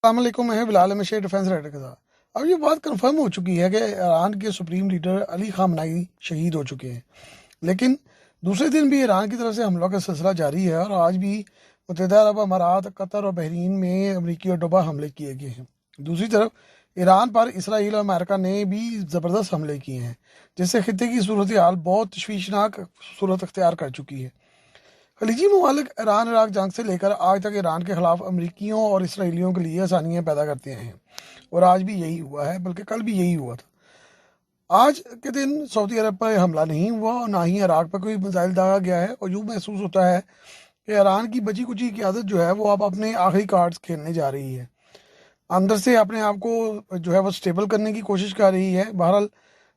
السلام علیکم، میں بلال احمد شیخ ڈیفینس رائٹر کے ساتھ۔ اب یہ بات کنفرم ہو چکی ہے کہ ایران کے سپریم لیڈر علی خامنائی شہید ہو چکے ہیں، لیکن دوسرے دن بھی ایران کی طرف سے حملوں کا سلسلہ جاری ہے اور آج بھی متحدہ عرب امارات، قطر اور بحرین میں امریکی اور ڈوبا حملے کیے گئے ہیں۔ دوسری طرف ایران پر اسرائیل اور امریکہ نے بھی زبردست حملے کیے ہیں، جس سے خطے کی صورتحال بہت تشویشناک صورت اختیار کر چکی ہے۔ خلیجی ممالک ایران عراق جنگ سے لے کر آج تک ایران کے خلاف امریکیوں اور اسرائیلیوں کے لیے آسانیاں پیدا کرتے ہیں، اور آج بھی یہی ہوا ہے، بلکہ کل بھی یہی ہوا تھا۔ آج کے دن سعودی عرب پر حملہ نہیں ہوا اور نہ ہی عراق پر کوئی میزائل داغا گیا ہے، اور یوں محسوس ہوتا ہے کہ ایران کی بچی کچی قیادت جو ہے وہ اب اپنے آخری کارڈز کھیلنے جا رہی ہے، اندر سے اپنے آپ کو جو ہے وہ سٹیبل کرنے کی کوشش کر رہی ہے۔ بہرحال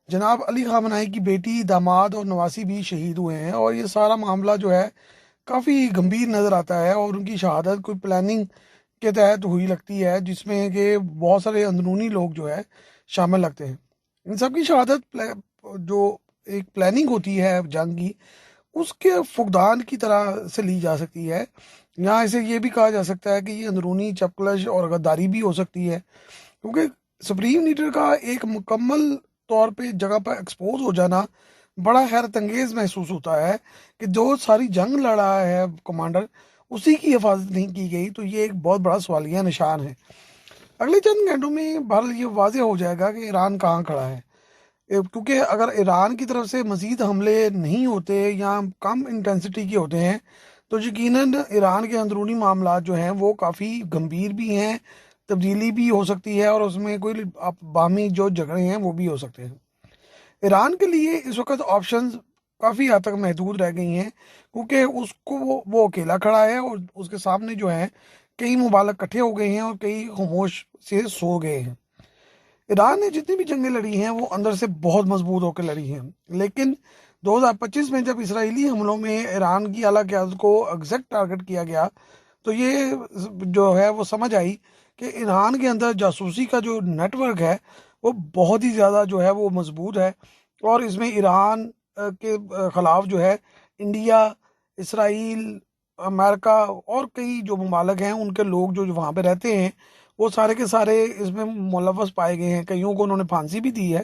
جناب علی خامنائی کی بیٹی، داماد اور نواسی بھی شہید ہوئے ہیں، اور یہ سارا معاملہ جو ہے کافی گمبھیر نظر آتا ہے، اور ان کی شہادت کوئی پلاننگ کے تحت ہوئی لگتی ہے، جس میں کہ بہت سارے اندرونی لوگ جو ہے شامل لگتے ہیں۔ ان سب کی شہادت جو ایک پلاننگ ہوتی ہے جنگ کی، اس کے فقدان کی طرح سے لی جا سکتی ہے۔ یہاں اسے یہ بھی کہا جا سکتا ہے کہ یہ اندرونی چپکلش اور غداری بھی ہو سکتی ہے، کیونکہ سپریم لیڈر کا ایک مکمل طور پہ جگہ پر ایکسپوز ہو جانا بڑا حیرت انگیز محسوس ہوتا ہے کہ جو ساری جنگ لڑا ہے کمانڈر، اسی کی حفاظت نہیں کی گئی، تو یہ ایک بہت بڑا سوالیہ نشان ہے۔ اگلے چند گھنٹوں میں بہرحال یہ واضح ہو جائے گا کہ ایران کہاں کھڑا ہے، کیونکہ اگر ایران کی طرف سے مزید حملے نہیں ہوتے یا کم انٹینسٹی کے ہوتے ہیں تو یقیناً ایران کے اندرونی معاملات جو ہیں وہ کافی گمبھیر بھی ہیں، تبدیلی بھی ہو سکتی ہے، اور اس میں کوئی باہمی جو جھگڑے ہیں وہ بھی ہو سکتے ہیں۔ ایران کے لیے اس وقت آپشنز کافی حد تک محدود رہ گئی ہیں، کیونکہ اس کو وہ اکیلا کھڑا ہے، اور اس کے سامنے جو ہے کئی ممالک کٹھے ہو گئے ہیں اور کئی خاموش سے سو گئے ہیں۔ ایران نے جتنی بھی جنگیں لڑی ہیں وہ اندر سے بہت مضبوط ہو کے لڑی ہیں، لیکن 2025 میں جب اسرائیلی حملوں میں ایران کی اعلیٰ قیادت کو ایگزیکٹ ٹارگٹ کیا گیا تو یہ جو ہے وہ سمجھ آئی کہ ایران کے اندر جاسوسی کا جو نیٹ ورک ہے وہ بہت ہی زیادہ جو ہے وہ مضبوط ہے، اور اس میں ایران کے خلاف جو ہے انڈیا، اسرائیل، امریکہ اور کئی جو ممالک ہیں ان کے لوگ جو وہاں پہ رہتے ہیں وہ سارے کے سارے اس میں ملوث پائے گئے ہیں۔ کئیوں کو انہوں نے پھانسی بھی دی ہے،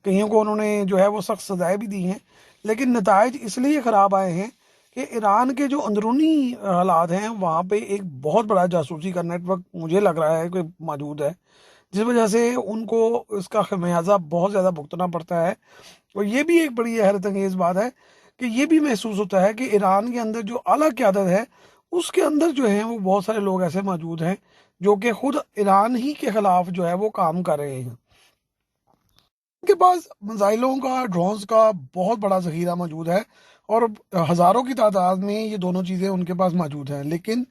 کئیوں کو انہوں نے جو ہے وہ سخت سزائیں بھی دی ہیں، لیکن نتائج اس لیے خراب آئے ہیں کہ ایران کے جو اندرونی حالات ہیں وہاں پہ ایک بہت بڑا جاسوسی کا نیٹ ورک مجھے لگ رہا ہے کہ موجود ہے، جس وجہ سے ان کو اس کا خمیازہ بہت زیادہ بھگتنا پڑتا ہے۔ اور یہ بھی ایک بڑی حیرت انگیز بات ہے کہ یہ بھی محسوس ہوتا ہے کہ ایران کے اندر جو اعلیٰ قیادت ہے اس کے اندر جو ہیں وہ بہت سارے لوگ ایسے موجود ہیں جو کہ خود ایران ہی کے خلاف جو ہے وہ کام کر رہے ہیں۔ ان کے پاس میزائلوں کا، ڈرونز کا بہت بڑا ذخیرہ موجود ہے، اور ہزاروں کی تعداد میں یہ دونوں چیزیں ان کے پاس موجود ہیں، لیکن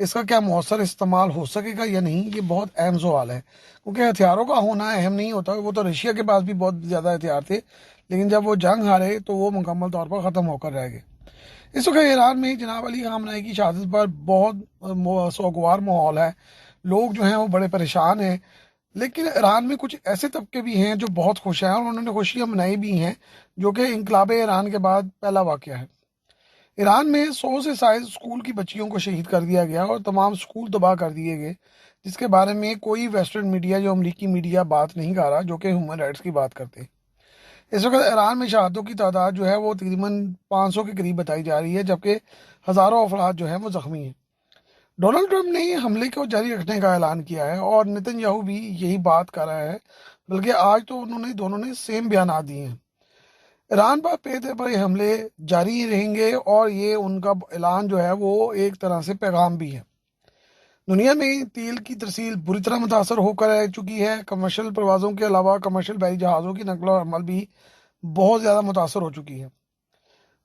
اس کا کیا مؤثر استعمال ہو سکے گا یا نہیں، یہ بہت اہم سوال ہے، کیونکہ ہتھیاروں کا ہونا اہم نہیں ہوتا۔ وہ تو رشیا کے پاس بھی بہت زیادہ ہتھیار تھے، لیکن جب وہ جنگ ہارے تو وہ مکمل طور پر ختم ہو کر رہ گئے۔ اس وقت ایران میں جناب علی خامنہئی کی شہادت پر بہت سوگوار ماحول ہے، لوگ جو ہیں وہ بڑے پریشان ہیں، لیکن ایران میں کچھ ایسے طبقے بھی ہیں جو بہت خوش ہیں، اور انہوں نے خوشیاں منائی بھی ہیں، جو کہ انقلاب ایران کے بعد پہلا واقعہ ہے۔ ایران میں 100 سے زائد اسکول کی بچیوں کو شہید کر دیا گیا اور تمام اسکول تباہ کر دیے گئے، جس کے بارے میں کوئی ویسٹرن میڈیا، جو امریکی میڈیا بات نہیں کر رہا، جو کہ ہیومن رائٹس کی بات کرتے۔ اس وقت ایران میں شہادتوں کی تعداد جو ہے وہ تقریباً 500 کے قریب بتائی جا رہی ہے، جبکہ ہزاروں افراد جو ہیں وہ زخمی ہیں۔ ڈونلڈ ٹرمپ نے حملے کو جاری رکھنے کا اعلان کیا ہے، اور نتن یاہو بھی یہی بات کر رہا ہے، بلکہ آج تو دونوں نے سیم بیانات دیے ہیں۔ ایران پر پے پر یہ حملے جاری رہیں گے، اور یہ ان کا اعلان جو ہے وہ ایک طرح سے پیغام بھی ہے۔ دنیا میں تیل کی ترسیل بری طرح متاثر ہو کر رہ چکی ہے، کمرشل پروازوں کے علاوہ کمرشل بحری جہازوں کی نقل و حمل بھی بہت زیادہ متاثر ہو چکی ہے۔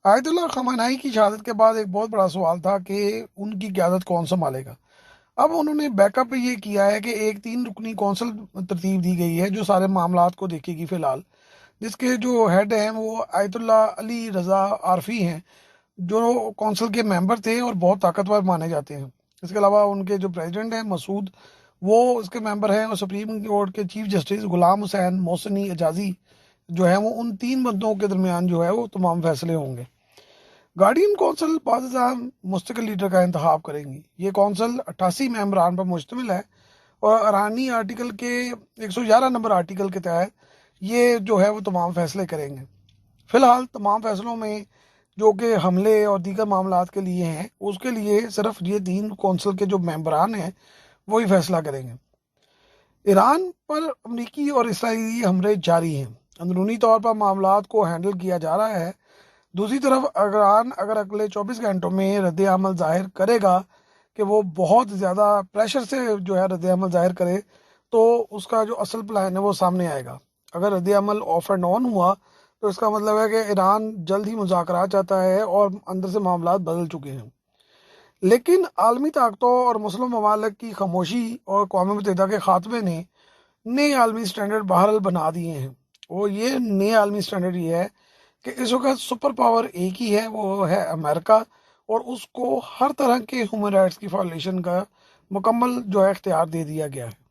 آیت اللہ خامنہئی کی شہادت کے بعد ایک بہت بڑا سوال تھا کہ ان کی قیادت کون سنبھالے گا۔ اب انہوں نے بیک اپ یہ کیا ہے کہ ایک 3 رکنی کونسل ترتیب دی گئی ہے جو سارے معاملات کو دیکھے گی فی الحال، جس کے جو ہیڈ ہیں وہ آیت اللہ علی رضا عارفی ہیں، جو کونسل کے ممبر تھے اور بہت طاقتور مانے جاتے ہیں۔ اس کے علاوہ ان کے جو پریزیڈنٹ ہیں مسعود، وہ اس کے ممبر ہیں، اور سپریم کورٹ کے چیف جسٹس غلام حسین محسنی اجازی جو ہیں وہ ان 3 بندوں کے درمیان جو ہے وہ تمام فیصلے ہوں گے۔ گارڈین کونسل بعض مستقل لیڈر کا انتخاب کریں گی۔ یہ کونسل 88 ممبران پر مشتمل ہے، اور ایرانی آرٹیکل کے 111 نمبر آرٹیکل کے تحت یہ جو ہے وہ تمام فیصلے کریں گے۔ فی الحال تمام فیصلوں میں جو کہ حملے اور دیگر معاملات کے لیے ہیں، اس کے لیے صرف یہ 3 کونسل کے جو ممبران ہیں وہی فیصلہ کریں گے۔ ایران پر امریکی اور اسرائیلی حملے جاری ہیں، اندرونی طور پر معاملات کو ہینڈل کیا جا رہا ہے۔ دوسری طرف ایران اگر اگلے 24 گھنٹوں میں رد عمل ظاہر کرے گا کہ وہ بہت زیادہ پریشر سے جو ہے رد عمل ظاہر کرے، تو اس کا جو اصل پلان ہے وہ سامنے آئے گا۔ اگر رد عمل آف اینڈ آن ہوا تو اس کا مطلب ہے کہ ایران جلد ہی مذاکرات چاہتا ہے اور اندر سے معاملات بدل چکے ہیں۔ لیکن عالمی طاقتوں اور مسلم ممالک کی خاموشی اور اقوام متحدہ کے خاتمے نے نئے عالمی سٹینڈرڈ بہرحال بنا دیے ہیں۔ اور یہ نئے عالمی سٹینڈرڈ یہ ہے کہ اس وقت سپر پاور ایک ہی ہے، وہ ہے امریکہ، اور اس کو ہر طرح کے ہیومن رائٹس کی وائلیشن کا مکمل جو ہے اختیار دے دیا گیا ہے۔